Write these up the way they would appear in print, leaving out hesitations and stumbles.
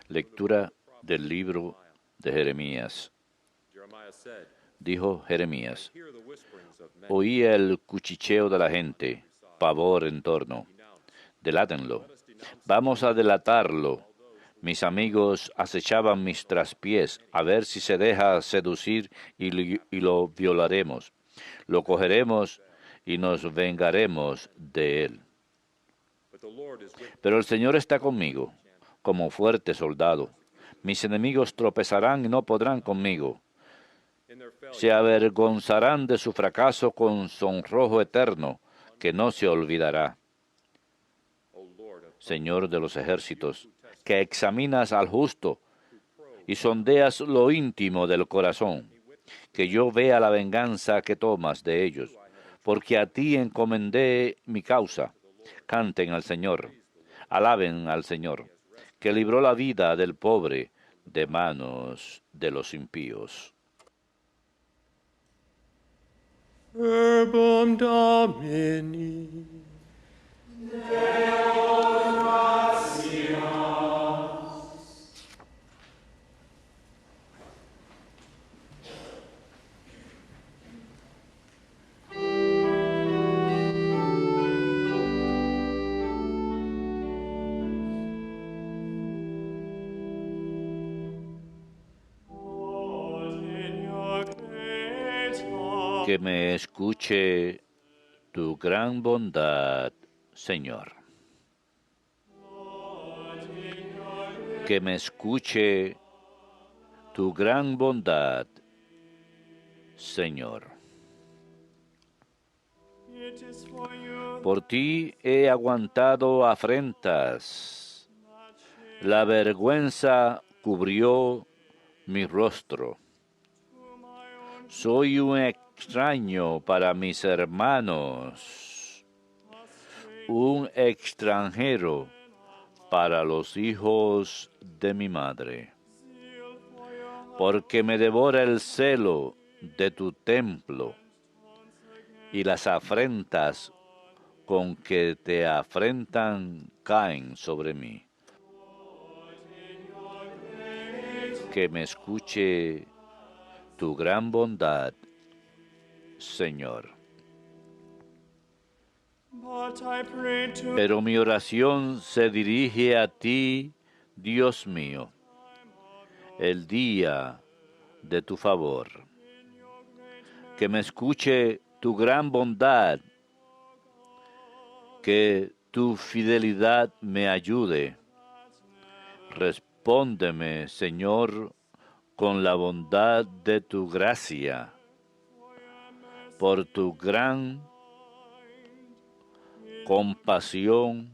Lectura del libro de Jeremías. Dijo Jeremías: oí el cuchicheo de la gente, pavor en torno. Delátenlo. Vamos a delatarlo. Mis amigos acechaban mis traspiés, a ver si se deja seducir y lo violaremos. Lo cogeremos y nos vengaremos de él. Pero el Señor está conmigo, como fuerte soldado. Mis enemigos tropezarán y no podrán conmigo. Se avergonzarán de su fracaso con sonrojo eterno, que no se olvidará. Señor de los ejércitos, que examinas al justo y sondeas lo íntimo del corazón, que yo vea la venganza que tomas de ellos, porque a ti encomendé mi causa. Canten al Señor, alaben al Señor, que libró la vida del pobre de manos de los impíos. Verbum Domini. Deo gratias. Que me escuche tu gran bondad, Señor. Que me escuche tu gran bondad, Señor. Por ti he aguantado afrentas. La vergüenza cubrió mi rostro. Soy un extraño para mis hermanos, un extranjero para los hijos de mi madre, porque me devora el celo de tu templo y las afrentas con que te afrentan caen sobre mí. Que me escuche tu gran bondad, Señor. Pero mi oración se dirige a ti, Dios mío, el día de tu favor. Que me escuche tu gran bondad, que tu fidelidad me ayude. Respóndeme, Señor, con la bondad de tu gracia, por tu gran compasión,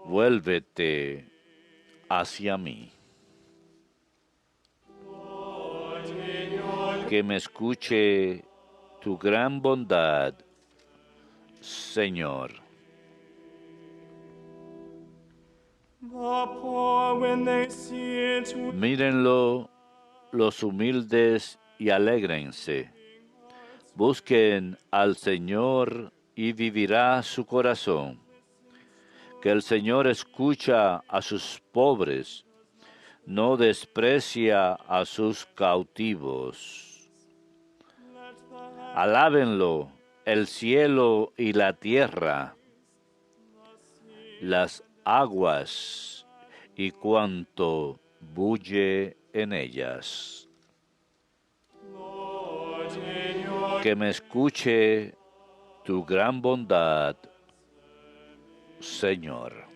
vuélvete hacia mí. Que me escuche tu gran bondad, Señor. Mírenlo los humildes y alégrense. Busquen al Señor y vivirá su corazón. Que el Señor escucha a sus pobres, no desprecia a sus cautivos. Alábenlo el cielo y la tierra, las aguas y cuanto bulle en ellas. Que me escuche tu gran bondad, Señor.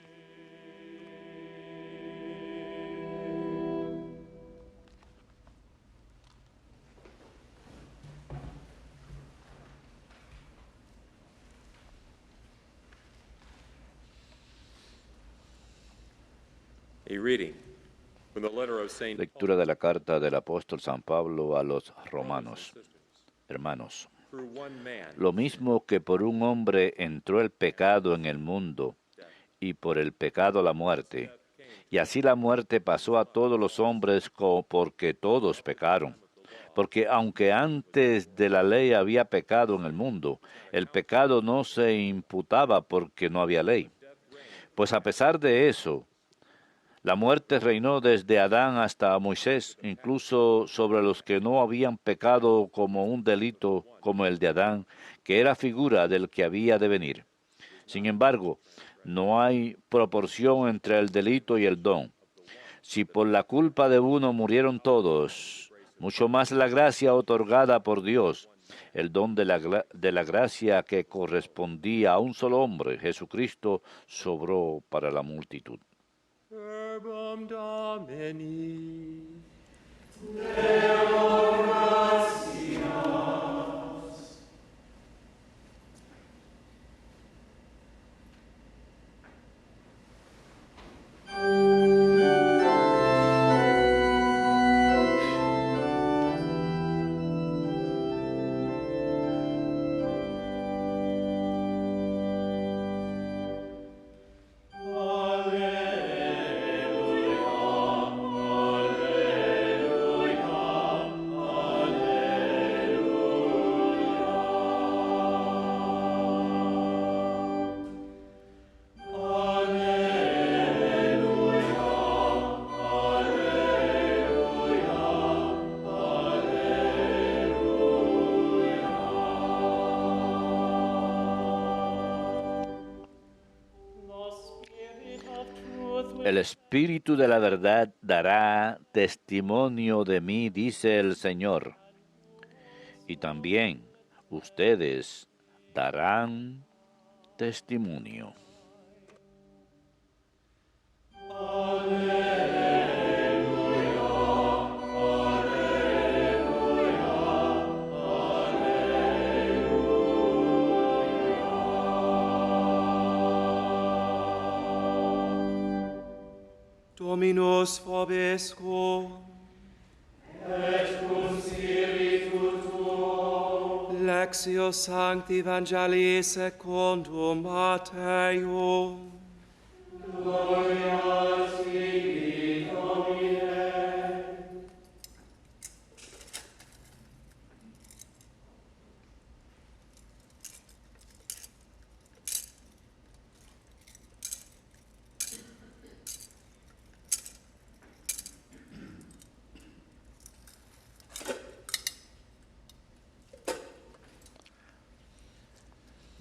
Lectura de la carta del apóstol San Pablo a los romanos. Hermanos, lo mismo que por un hombre entró el pecado en el mundo, y por el pecado la muerte, y así la muerte pasó a todos los hombres porque todos pecaron. Porque aunque antes de la ley había pecado en el mundo, el pecado no se imputaba porque no había ley. Pues a pesar de eso, la muerte reinó desde Adán hasta Moisés, incluso sobre los que no habían pecado como un delito como el de Adán, que era figura del que había de venir. Sin embargo, no hay proporción entre el delito y el don. Si por la culpa de uno murieron todos, mucho más la gracia otorgada por Dios, el don de la gracia que correspondía a un solo hombre, Jesucristo, sobró para la multitud. Verbum Domini. El Espíritu de la verdad dará testimonio de mí, dice el Señor. Y también ustedes darán testimonio. Dominus vobiscum. Et cum spiritu tuo. Lectio Sancti Evangelii secundum Matteum. Gloria tibi, Domine.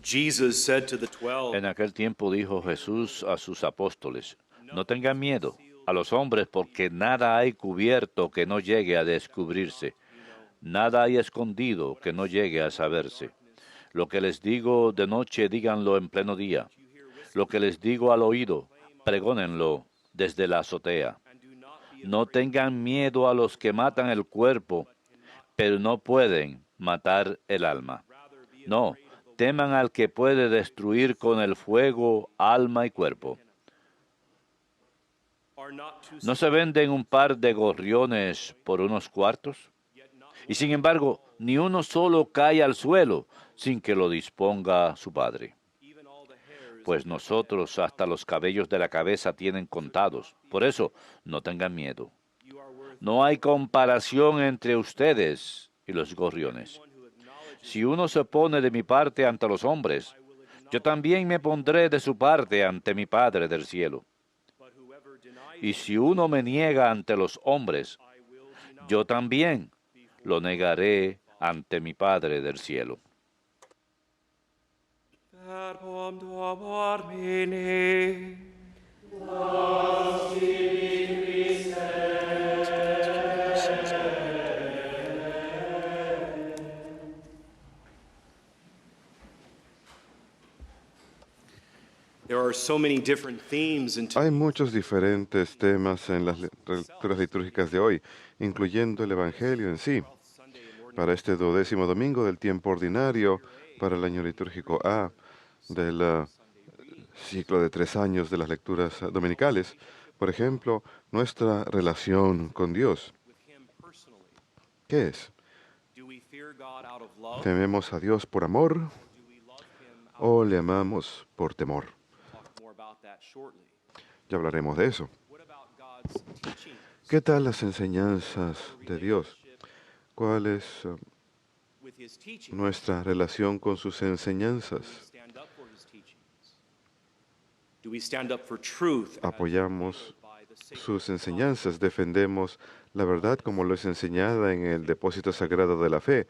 Jesus said to the 12, En aquel tiempo dijo Jesús a sus apóstoles, no tengan miedo a los hombres porque nada hay cubierto que no llegue a descubrirse, nada hay escondido que no llegue a saberse. Lo que les digo de noche, díganlo en pleno día. Lo que les digo al oído, pregónenlo desde la azotea. No tengan miedo a los que matan el cuerpo, pero no pueden matar el alma. No, teman al que puede destruir con el fuego alma y cuerpo. ¿No se venden un par de gorriones por unos cuartos? Y sin embargo, ni uno solo cae al suelo sin que lo disponga su Padre. Pues nosotros hasta los cabellos de la cabeza tienen contados. Por eso, no tengan miedo. No hay comparación entre ustedes y los gorriones. Si uno se pone de mi parte ante los hombres, yo también me pondré de su parte ante mi Padre del cielo. Y si uno me niega ante los hombres, yo también lo negaré ante mi Padre del cielo. Verbum Domini. there are so many different themes in Hay muchos diferentes temas en las lecturas litúrgicas de hoy, incluyendo el Evangelio en sí. Para este 12º domingo del tiempo ordinario, para el año litúrgico A del ciclo de 3 años de las lecturas dominicales, por ejemplo, nuestra relación con Dios. ¿Qué es? ¿Tememos a Dios por amor o le amamos por temor? Ya hablaremos de eso. ¿Qué tal las enseñanzas de Dios? ¿Cuál es nuestra relación con sus enseñanzas? Do we stand up for truth as Apoyamos by the sacred sus enseñanzas, defendemos la verdad como lo es enseñada en el depósito sagrado de la fe.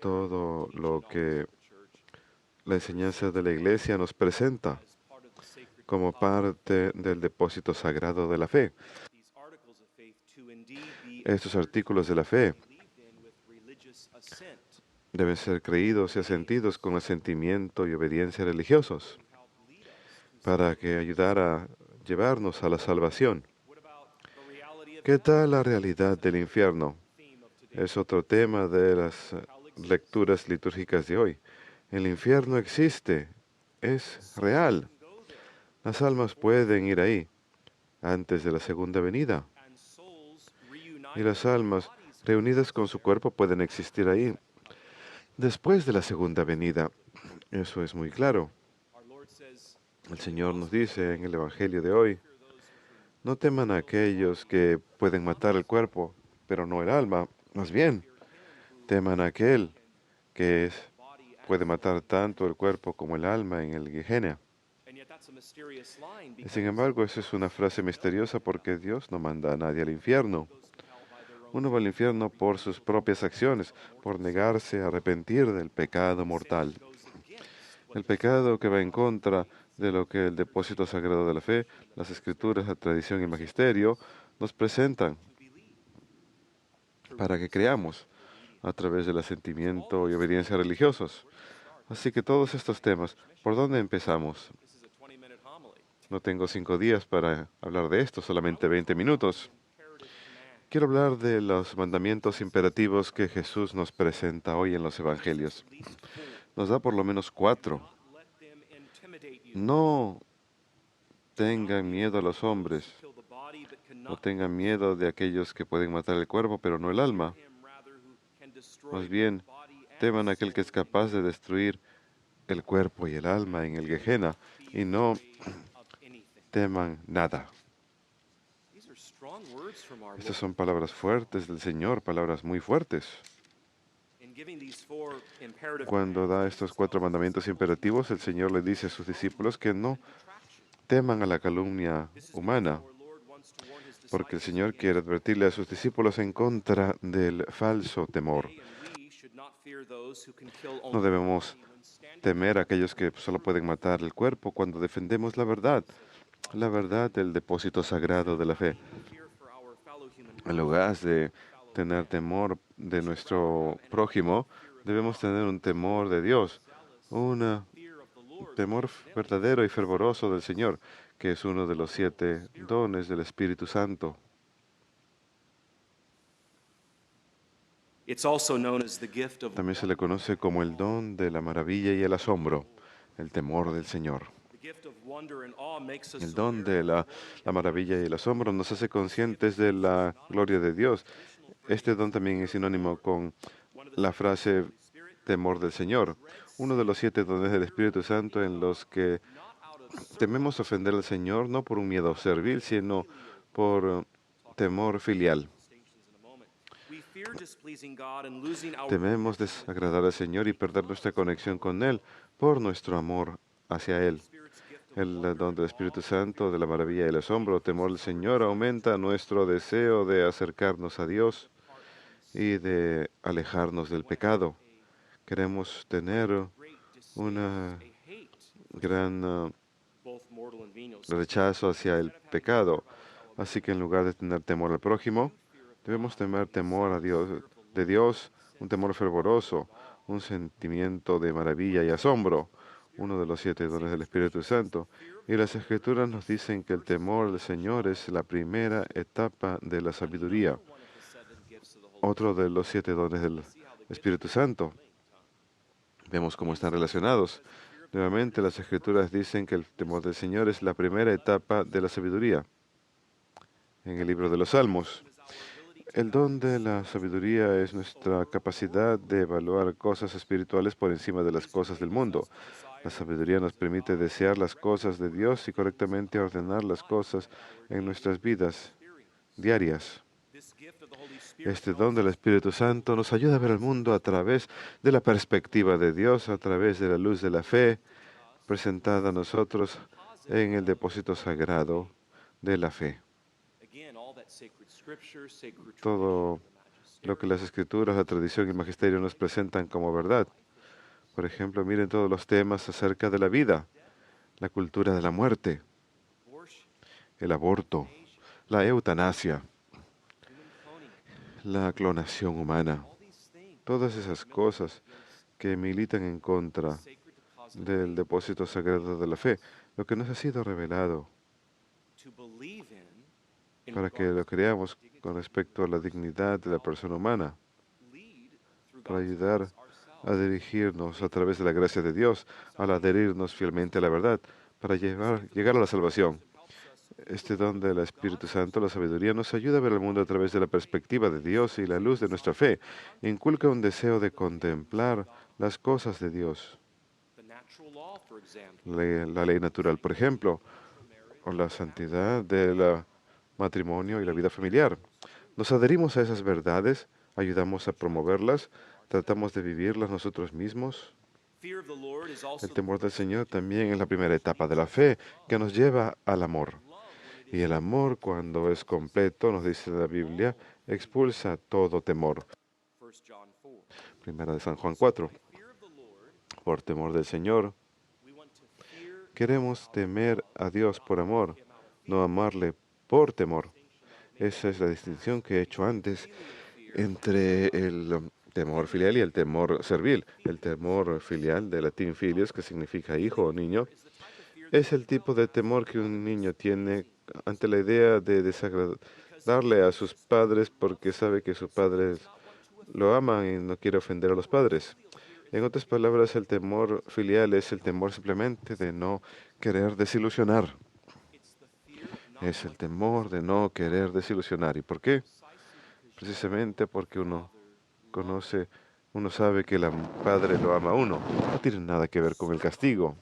Todo lo que la enseñanza de la Iglesia nos presenta part of the sacred como parte del depósito sagrado de la fe? these articles of faith to indeed be Estos artículos de la fe believed in with religious assent? deben ser creídos y asentidos con asentimiento y obediencia religiosos para que ayudar a llevarnos a la salvación. What about the reality of ¿Qué tal la realidad del infierno? theme of today? Es otro tema de las lecturas litúrgicas de hoy. El infierno existe, es real. Las almas pueden ir ahí antes de la segunda venida. And souls Y reunited las almas reunidas con su cuerpo pueden existir ahí después de la segunda venida. Eso es muy claro. our Lord says, El Señor nos dice en el Evangelio de hoy, no teman a aquellos que pueden matar el cuerpo, pero no el alma. Más bien, teman a aquel que puede matar tanto el cuerpo como el alma en el Gehenna. and yet that's a mysterious line Y because sin embargo, esa es una frase misteriosa porque Dios no manda a nadie al infierno. Uno va al infierno por sus propias acciones, por negarse a arrepentir del pecado mortal. El pecado que va en contra de lo que el depósito sagrado de la fe, las escrituras, la tradición y el magisterio nos presentan para que creamos a través del asentimiento y obediencia religiosos. Así que todos estos temas, ¿por dónde empezamos? this is a 20-minute homily. No tengo 5 días para hablar de esto, solamente 20 minutos. Quiero hablar de los mandamientos imperativos que Jesús nos presenta hoy en los Evangelios. Nos da por lo menos 4. Let them intimidate you. No tengan miedo a los hombres. Kill the body but No cannot tengan miedo de aquellos que pueden matar el cuerpo, pero no el alma. him rather who can destroy Más bien, body and teman a aquel que es capaz de destruir el cuerpo y el alma en el Gehenna, y no of anything. teman nada. These are strong words from our Estas Lord. son palabras fuertes del Señor, palabras muy fuertes. In giving these four imperative Cuando da estos 4 mandamientos imperativos, el Señor le dice a sus discípulos que no teman a la calumnia humana, our Lord wants to warn his porque el disciples Señor quiere advertirle a sus discípulos en contra del falso temor. and we should not fear those who can kill No only debemos when standing temer a aquellos que solo pueden matar el cuerpo cuando defendemos la verdad del depósito sagrado de la fe. fear for our fellow human En lugar de tener temor de nuestro prójimo, debemos tener un temor de Dios, un fear of the Lord. temor verdadero y fervoroso del Señor, que es uno de los 7 dones del Espíritu Santo. It's also known as the gift of También se le conoce como el don de la maravilla y el asombro, el temor del Señor. the gift of wonder and awe makes us El don de la maravilla y el asombro nos hace conscientes de la gloria de Dios. Este don también es sinónimo con la frase temor del Señor, uno de los 7 dones del Espíritu Santo en los que tememos ofender al Señor no por un miedo servil, sino por temor filial. distinctions in a moment. We fear displeasing God and losing our Tememos desagradar al Señor y perder nuestra conexión con Él por nuestro amor hacia Él. Spirit's gift of El don del Espíritu Santo, de la maravilla y el asombro, temor del Señor, aumenta nuestro deseo de acercarnos a Dios y de alejarnos del pecado. Queremos tener great disdain, una a hate, gran both mortal and venial. rechazo hacia el pecado. Así que en lugar de tener temor al prójimo, debemos temer temor a Dios, de Dios, un temor fervoroso, un sentimiento de maravilla y asombro, uno de los 7 dones del Espíritu Santo. Y las Escrituras nos dicen que el temor del Señor es la primera etapa de la sabiduría, One of the 7 gifts of the Holy otro de los 7 dones del Espíritu Santo. Vemos cómo están relacionados. Nuevamente, las Escrituras dicen que el temor del Señor es la primera etapa de la sabiduría. En el libro de los Salmos, el don de la sabiduría es nuestra capacidad de evaluar cosas espirituales por encima de las cosas del mundo. La sabiduría nos permite desear las cosas de Dios y correctamente ordenar las cosas en nuestras vidas diarias. This gift of the Holy Spirit Este don del Espíritu Santo nos ayuda a ver el mundo a través de la perspectiva de Dios, a través de la luz de la fe presentada a nosotros en el depósito sagrado de la fe. Todo lo que las escrituras, la tradición y el magisterio nos presentan como verdad. Por ejemplo, miren todos los temas acerca de la vida, la cultura de la muerte, el aborto, la eutanasia, la clonación humana, todas esas cosas que militan en contra del depósito sagrado de la fe, lo que nos ha sido revelado para que lo creamos con respecto a la dignidad de la persona humana, para ayudar a dirigirnos a través de la gracia de Dios, al adherirnos fielmente a la verdad, para llegar a la salvación. Este don del Espíritu Santo, la sabiduría, nos ayuda a ver el mundo a través de la perspectiva de Dios y la luz de nuestra fe. Inculca un deseo de contemplar las cosas de Dios. La ley natural, por ejemplo, o la santidad del matrimonio y la vida familiar. Nos adherimos a esas verdades, ayudamos a promoverlas, tratamos de vivirlas nosotros mismos. El temor del Señor también es la primera etapa de la fe que nos lleva al amor. Y el amor, cuando es completo, nos dice la Biblia, expulsa todo temor. Primera de San Juan 4. Por temor del Señor, queremos temer a Dios por amor, no amarle por temor. Esa es la distinción que he hecho antes entre el temor filial y el temor servil. El temor filial, de latín filius, que significa hijo o niño, es el tipo de temor que un niño tiene ante la idea de desagradarle a sus padres porque sabe que sus padres lo aman y no quiere ofender a los padres. En otras palabras, el temor filial es el temor simplemente de no querer desilusionar. Es el temor de no querer desilusionar. ¿Y por qué? Precisamente porque uno sabe que el padre lo ama a uno. No tiene nada que ver con el castigo.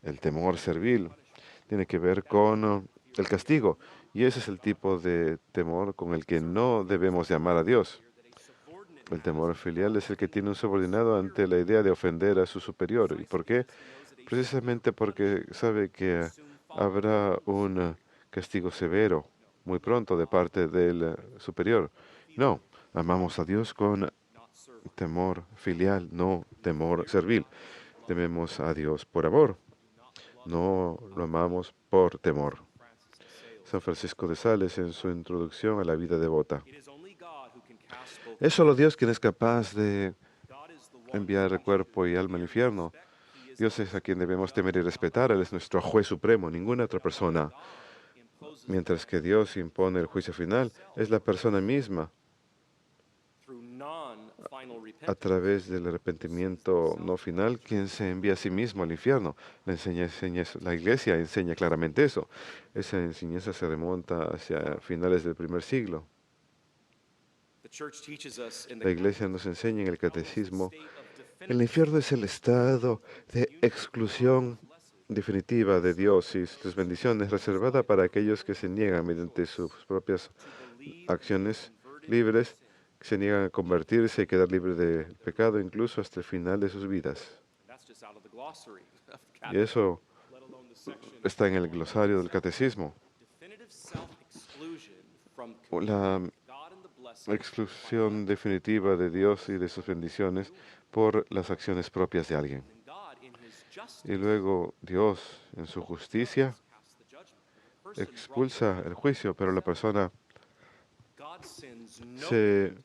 El temor servil tiene que ver con el castigo. Y ese es el tipo de temor con el que no debemos de amar a Dios. El temor filial es el que tiene un subordinado ante la idea de ofender a su superior. ¿Y por qué? Precisamente porque sabe que habrá un castigo severo muy pronto de parte del superior. No, amamos a Dios con temor filial, no temor servil. Tememos a Dios por amor, no lo amamos por temor. San Francisco de Sales, en su introducción a la vida devota. Es solo Dios quien es capaz de enviar el cuerpo y alma al infierno. Dios es a quien debemos temer y respetar. Él es nuestro juez supremo, ninguna otra persona. Mientras que Dios impone el juicio final, es la persona misma, a través del arrepentimiento no final, quien se envía a sí mismo al infierno. La Iglesia enseña claramente eso. Esa enseñanza se remonta hacia finales del primer siglo. La Iglesia nos enseña en el Catecismo, el infierno es el estado de exclusión definitiva de Dios y sus bendiciones reservada para aquellos que se niegan mediante sus propias acciones libres, que se niegan a convertirse y quedar libres de pecado incluso hasta el final de sus vidas. Y eso está en el glosario del Catecismo. La exclusión definitiva de Dios y de sus bendiciones por las acciones propias de alguien. Y luego Dios, en su justicia, expulsa el juicio, pero la persona se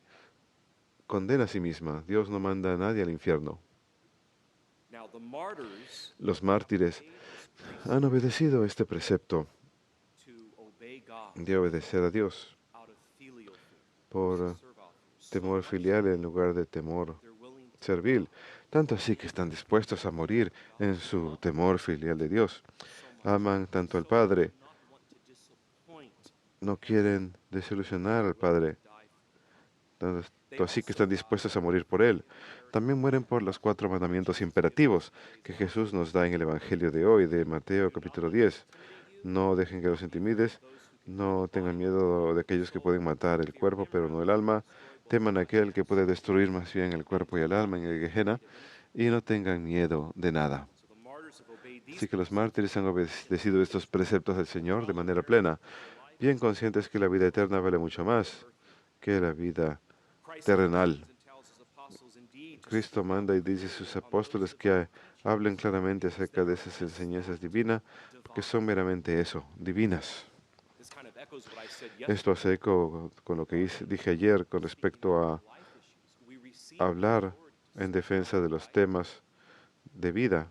condena a sí misma. Dios no manda a nadie al infierno. Los mártires han obedecido este precepto de obedecer a Dios por temor filial en lugar de temor servil, tanto así que están dispuestos a morir en su temor filial de Dios. Aman tanto al Padre, no quieren desilusionar al Padre, tanto así que están dispuestos a morir por Él. También mueren por los 4 mandamientos imperativos que Jesús nos da en el Evangelio de hoy, de Mateo capítulo 10. No dejen que los intimides, no tengan miedo de aquellos que pueden matar el cuerpo, pero no el alma. Teman a aquel que puede destruir más bien el cuerpo y el alma en el Gehenna, y no tengan miedo de nada. Así que los mártires han obedecido estos preceptos del Señor de manera plena, bien conscientes que la vida eterna vale mucho más que la vida terrenal. Cristo manda y dice a sus apóstoles que hablen claramente acerca de esas enseñanzas divinas, porque son meramente eso, divinas. Esto hace eco con lo que dije ayer con respecto a hablar en defensa de los temas de vida.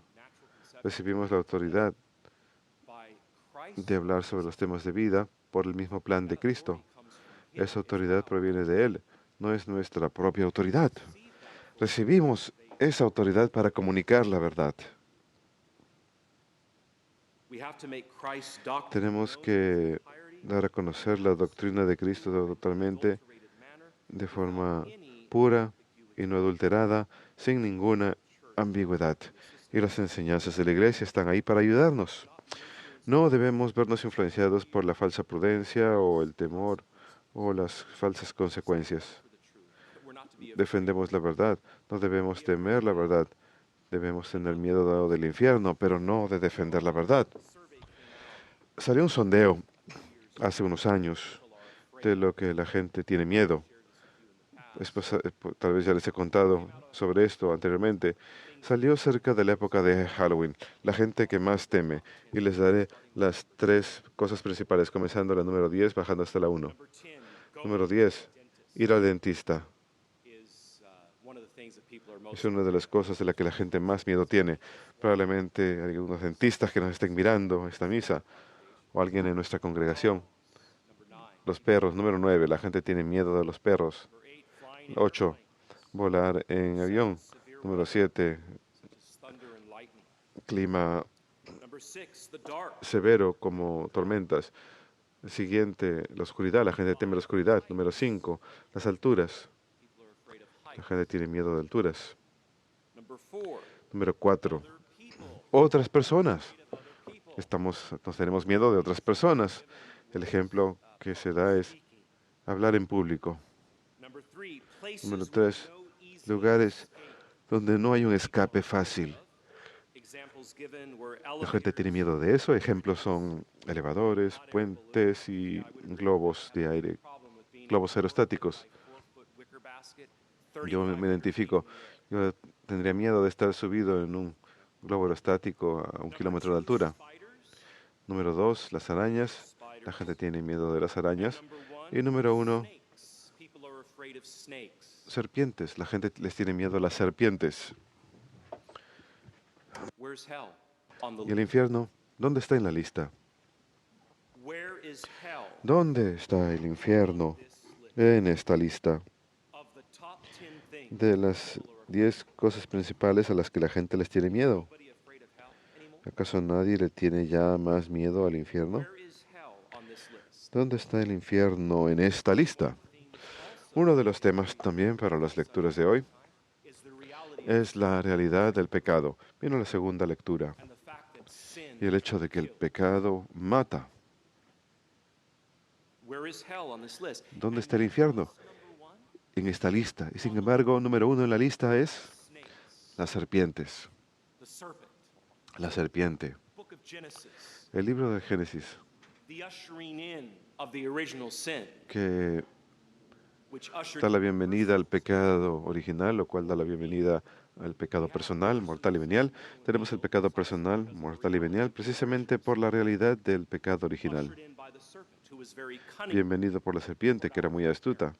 Recibimos la autoridad de hablar sobre los temas de vida por el mismo plan de Cristo. Esa autoridad proviene de Él, no es nuestra propia autoridad. Recibimos esa autoridad para comunicar la verdad. Tenemos que dar a conocer la doctrina de Cristo totalmente, de forma pura y no adulterada, sin ninguna ambigüedad. Y las enseñanzas de la Iglesia están ahí para ayudarnos. No debemos vernos influenciados por la falsa prudencia o el temor o las falsas consecuencias. Defendemos la verdad, no debemos temer la verdad. Debemos tener miedo del infierno, pero no de defender la verdad. Salió un sondeo hace unos años de lo que la gente tiene miedo. Tal vez ya les he contado sobre esto anteriormente. Salió cerca de la época de Halloween, la gente que más teme. Y les daré las 3 cosas principales, comenzando la número 10, bajando hasta la 1. Número 10, ir al dentista. Es una de las cosas de las que la gente más miedo tiene. Probablemente hay algunos dentistas que nos estén mirando esta misa, o alguien en nuestra congregación. Los perros, número 9, la gente tiene miedo de los perros. 8, volar en avión. Número 7, clima severo como tormentas. El siguiente, la oscuridad, la gente teme la oscuridad. Número 5, las alturas. La gente tiene miedo de alturas. Número 4, otras personas. Nos tenemos miedo de otras personas. El ejemplo que se da es hablar en público. Número 3, lugares donde no hay un escape fácil. La gente tiene miedo de eso. Ejemplos son elevadores, puentes y globos de aire, globos aerostáticos. Yo me identifico. Yo tendría miedo de estar subido en un globo aerostático a 1 kilómetro de altura. Número 2, las arañas. La gente tiene miedo de las arañas. Y número 1, serpientes. La gente les tiene miedo a las serpientes. ¿Y el infierno? ¿Dónde está en la lista? ¿Dónde está el infierno en esta lista? De las 10 cosas principales a las que la gente les tiene miedo. ¿Acaso nadie le tiene ya más miedo al infierno? ¿Dónde está el infierno en esta lista? Uno de los temas también para las lecturas de hoy es la realidad del pecado. Viene la segunda lectura. Y el hecho de que el pecado mata. ¿Dónde está el infierno? En esta lista. Y sin embargo, número 1 en la lista es las serpientes. La serpiente. El libro de Génesis, que da la bienvenida al pecado original, lo cual da la bienvenida al pecado personal, mortal y venial. Tenemos el pecado personal, mortal y venial, precisamente por la realidad del pecado original. Bienvenido por la serpiente, que era muy astuta.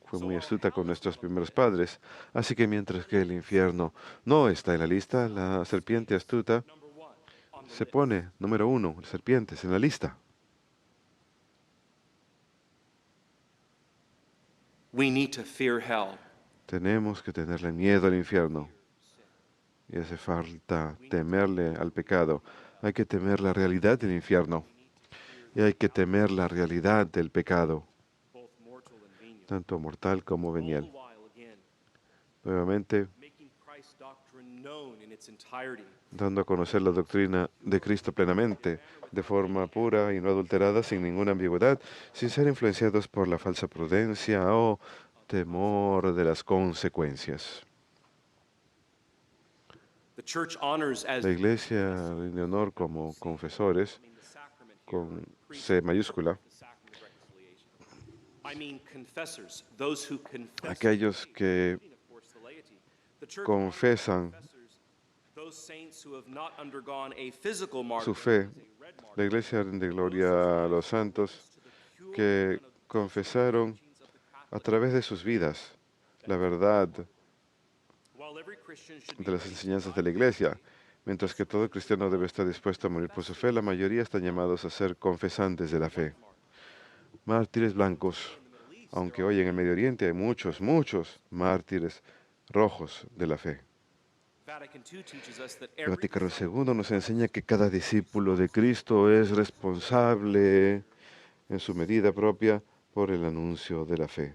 Fue muy astuta con nuestros primeros padres. Así que mientras que el infierno no está en la lista, la serpiente astuta se pone número 1, serpientes, en la lista. Tenemos que tenerle miedo al infierno. Y hace falta temerle al pecado. Hay que temer la realidad del infierno. Y hay que temer la realidad del pecado, tanto mortal como venial. Nuevamente, dando a conocer la doctrina de Cristo plenamente, de forma pura y no adulterada, sin ninguna ambigüedad, sin ser influenciados por la falsa prudencia o temor de las consecuencias. The church honors as La Iglesia rinde honor como confesores con C mayúscula I mean confessors, those who confess aquellos que including, of course, the laity. The church confesan honors confessors, those saints who have not undergone a physical su martyrdom, fe. as a red martyr, La Iglesia rinde gloria a los santos que confesaron a través de sus vidas la verdad while every Christian should be de las ready to enseñanzas de die la for Iglesia. Mientras que todo cristiano debe estar dispuesto a morir por su fe, la mayoría están llamados a ser confesantes de la fe, mártires blancos, aunque hoy en el Medio Oriente hay muchos, muchos mártires rojos de la fe. Vatican II teaches us that every Vaticano disciple II nos enseña que cada discípulo de Cristo es responsable en su medida propia por el anuncio de la fe.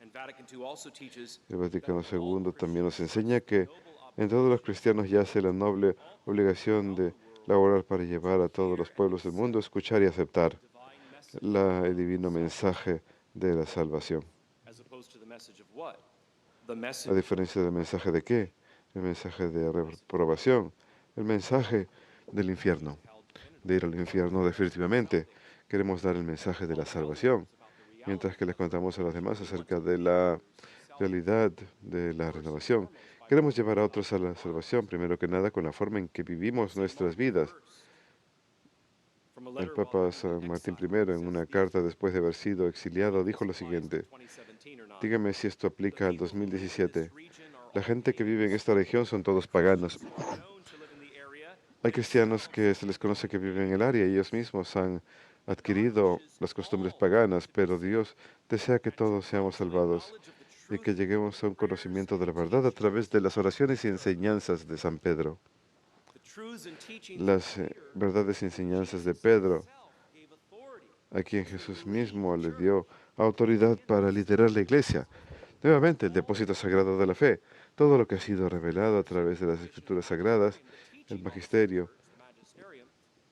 and Vatican II also teaches El Vaticano that all II también nos Christians enseña que noble en todos los cristianos yace la noble obligación de laborar para llevar a todos los pueblos del mundo a escuchar y aceptar divine message el divino mensaje de la salvación. as opposed to the message of what? The A message diferencia del mensaje de qué? El mensaje de reprobación, el mensaje del infierno, de ir al infierno definitivamente. Queremos dar el mensaje de la salvación, mientras que les contamos a los demás acerca de la realidad de la renovación. Queremos llevar a otros a la salvación, primero que nada, con la forma en que vivimos nuestras vidas. from a El letter Papa while San Martín I, en una carta después de haber sido exiliado, dijo lo siguiente: 2017 or not. dígame si esto aplica al 2017. Region are La gente que vive en esta región son todos paganos. known to live in the area. Hay cristianos que se les conoce que viven en el área y ellos mismos han adquirido las costumbres paganas, pero Dios desea que todos seamos salvados y que lleguemos a un conocimiento de la verdad a través de las oraciones y enseñanzas de San Pedro. The truths and teachings of Las Peter verdades y enseñanzas de Pedro, himself gave authority. a quien Jesús mismo le dio autoridad para liderar la iglesia. Nuevamente, el depósito sagrado de la fe, todo lo que ha sido revelado a través de las escrituras sagradas, el magisterio, Magisterium,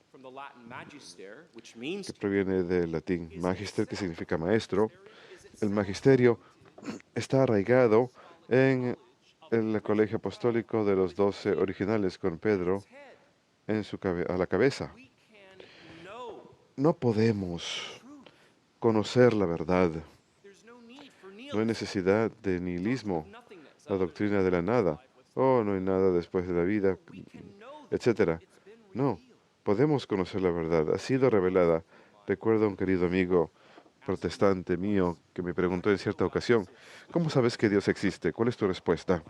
from the Latin magister, which means que proviene del latín magister, que significa maestro. El magisterio está arraigado en el colegio apostólico de los 12 originales con Pedro head. en a la cabeza. We can know. No podemos conocer la verdad. There's no need for No hay nihilism, necesidad de nihilismo, nothingness. la doctrina de la nada. Oh, no hay nada después de la vida, We can know that etcétera. it's been No, revealed. podemos conocer la verdad. Ha sido revelada. Recuerdo a un querido amigo protestante mío que me preguntó en cierta ocasión: ¿cómo sabes que Dios existe? ¿Cuál es tu respuesta?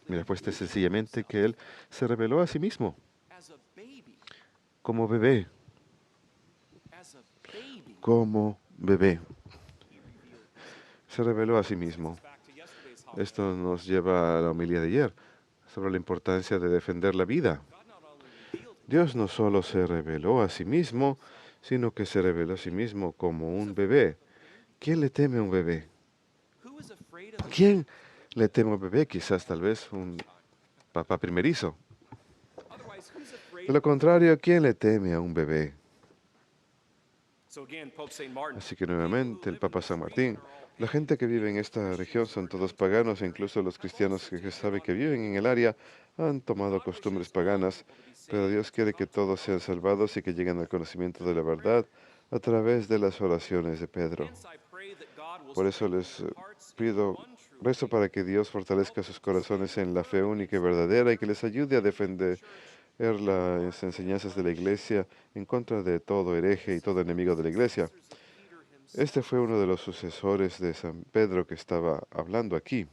Mi respuesta es sencillamente que Él se reveló a sí mismo As a baby, como bebé, as a baby, como bebé. Se reveló a sí mismo. back to yesterday's homily. Esto nos lleva a la homilía de ayer sobre la importancia de defender la vida. God not only revealed Dios no solo se reveló a sí mismo, sino que se reveló a sí mismo como un bebé. ¿Quién le teme a un bebé? who is afraid of ¿Quién le teme a un bebé? Quizás tal vez un papá primerizo. otherwise who's afraid De lo contrario, ¿quién le teme a un bebé? So again, Pope Saint Martin. Así que nuevamente el Papa San Martín, la gente que vive en esta región son todos paganos, e incluso los cristianos que sabe que viven en el área han tomado costumbres paganas, pero Dios quiere que todos sean salvados y que lleguen al conocimiento de la verdad a través de las oraciones de Pedro. Hence I pray that God will Por eso strengthen les your hearts in pido, one true rezo para que Dios fortalezca sus corazones en la fe única y verdadera y que les ayude a defender las enseñanzas de la Iglesia en contra de todo hereje y todo enemigo de la Iglesia. Peter himself. Este fue uno de los sucesores de San Pedro que estaba hablando aquí.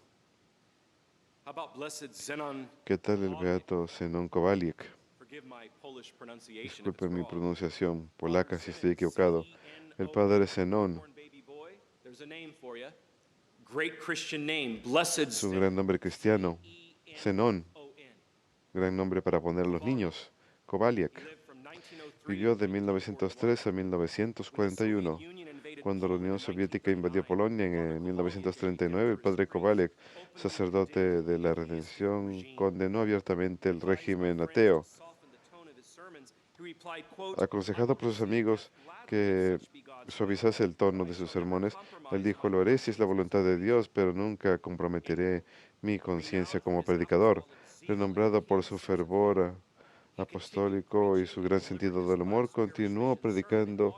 How about blessed Zenon? ¿Qué tal el beato Zenón Kowalik? Forgive my Polish pronunciation if it's Disculpen mi wrong. pronunciación polaca si estoy equivocado. El padre Zenón, Born baby boy. There's a name for you. Great Christian name. Blessed es un gran nombre cristiano. Zenón, Zenon. gran nombre para poner a los niños. Kowalik Lived from 1903 vivió de 1903 a 1941. Cuando la Unión Soviética invadió Polonia en 1939, el padre Kowalik, sacerdote de la Redención, condenó abiertamente el régimen ateo. Aconsejado por sus amigos que suavizase el tono de sus sermones, él dijo: lo haré si es la voluntad de Dios, pero nunca comprometeré mi conciencia como predicador. renombrado por su fervor apostólico y su gran sentido del humor, continuó predicando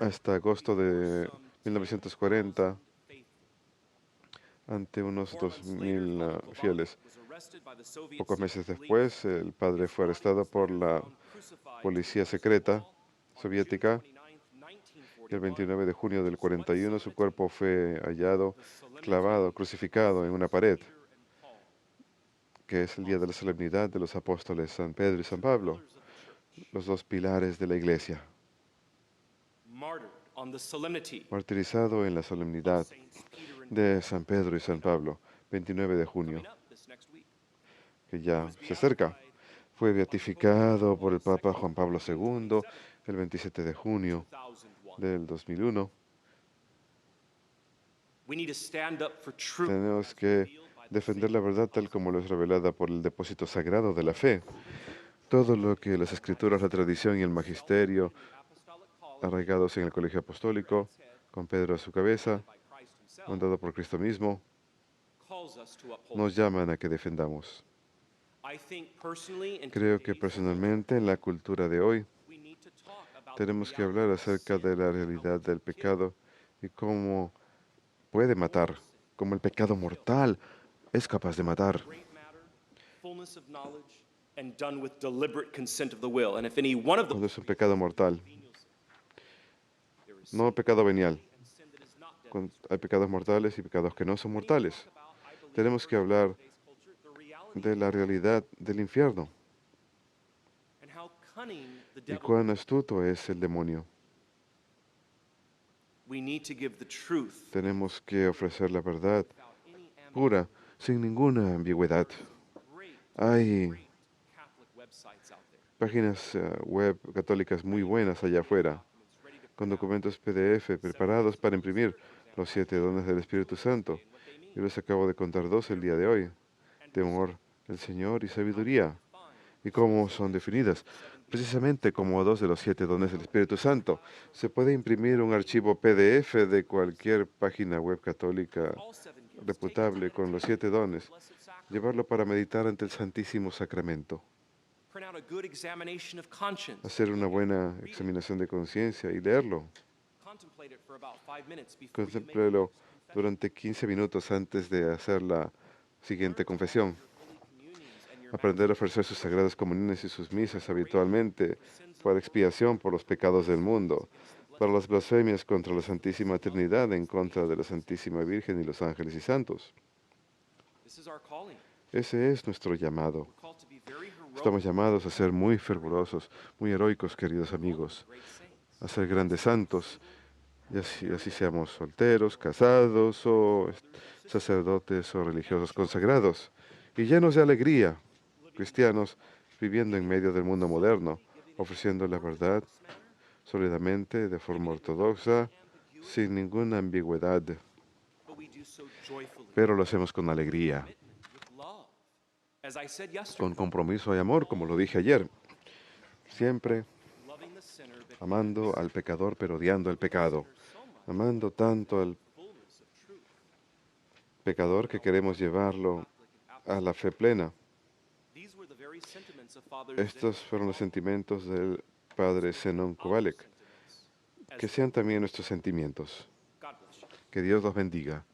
hasta agosto de 1940 ante unos 2.000 fieles. Pocos meses después, el padre fue arrestado por la policía secreta soviética y el 29 de junio del 41 su cuerpo fue hallado clavado, crucificado en una pared, que es el día de la solemnidad de los apóstoles San Pedro y San Pablo, los dos pilares de la iglesia. Martirizado en la solemnidad de San Pedro y San Pablo, 29 de junio, que ya se acerca. Fue beatificado por el Papa Juan Pablo II el 27 de junio del 2001. Tenemos que defender la verdad tal como lo es revelada por el depósito sagrado de la fe. Todo lo que las escrituras, la tradición y el magisterio, arraigados en el colegio apostólico, con Pedro a su cabeza, mandado por Cristo mismo, nos llaman a que defendamos. Creo que personalmente en la cultura de hoy tenemos que hablar acerca de la realidad del pecado y cómo puede matar, cómo el pecado mortal es capaz de matar. Cuando es un pecado mortal, no pecado venial. Hay pecados mortales y pecados que no son mortales. Tenemos que hablar de la realidad del infierno y cuán astuto es el demonio. Tenemos que ofrecer la verdad pura, sin ninguna ambigüedad. Hay páginas web católicas muy buenas allá afuera, con documentos PDF preparados para imprimir los 7 dones del Espíritu Santo. Yo les acabo de contar 2 el día de hoy: temor del Señor y sabiduría. ¿Y cómo son definidas? Precisamente como 2 de los 7 dones del Espíritu Santo. Se puede imprimir un archivo PDF de cualquier página web católica reputable con los 7 dones, llevarlo para meditar ante el Santísimo Sacramento, hacer una buena examinación de conciencia y leerlo. Contémplelo durante 15 minutos antes de hacer la siguiente confesión. Aprender a ofrecer sus sagradas comuniones y sus misas habitualmente para expiación por los pecados del mundo, para las blasfemias contra la Santísima Trinidad, en contra de la Santísima Virgen y los ángeles y santos. Ese es nuestro llamado. Estamos llamados a ser muy fervorosos, muy heroicos, queridos amigos, a ser grandes santos, y así seamos solteros, casados o sacerdotes o religiosos consagrados, y llenos de alegría, cristianos viviendo en medio del mundo moderno, ofreciendo la verdad sólidamente, de forma ortodoxa, sin ninguna ambigüedad, pero lo hacemos con alegría, con compromiso y amor, como lo dije ayer, siempre amando al pecador, pero odiando al pecado, amando tanto al pecador que queremos llevarlo a la fe plena. Estos fueron los sentimientos del padre Zenón Kovalek. Que sean también nuestros sentimientos. Que Dios los bendiga.